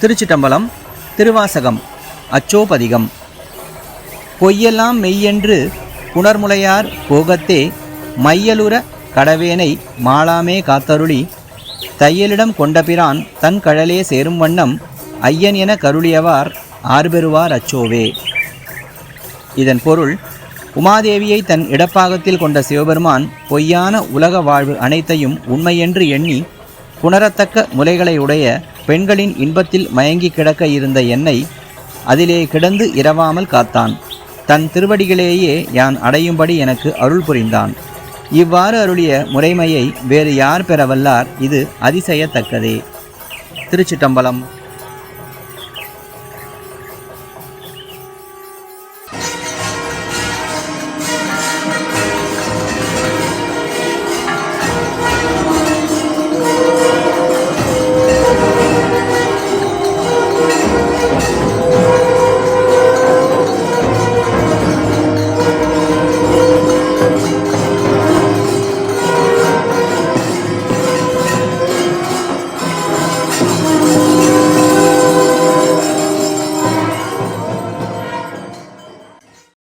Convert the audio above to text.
திருச்சிட்டம்பலம். திருவாசகம். அச்சோபதிகம். பொய்யெல்லாம் மெய்யென்று புணர்முலையார் போகத்தே மையலுற கடவேனை மாளாமே காத்தருளி தையலிடம் கொண்டபிரான் தன் கழலே சேரும் வண்ணம் ஐயன் என கருளியவார் ஆர்பெறுவார் அச்சோவே. இதன் பொருள், உமாதேவியை தன் இடப்பாகத்தில் கொண்ட சிவபெருமான் பொய்யான உலக வாழ்வு அனைத்தையும் உண்மையென்று எண்ணி புணரத்தக்க முலைகளை உடைய பெண்களின் இன்பத்தில் மயங்கி கிடக்க இருந்த என்னை அதிலே கிடந்து இரவாமல் காத்தான். தன் திருவடிகளேயே யான் அடையும்படி எனக்கு அருள் புரிந்தான். இவ்வாறு அருளிய முறைமையை வேறு யார் பெறவல்லார்? இது அதிசயத்தக்கதே. திருச்சிட்டம்பலம்.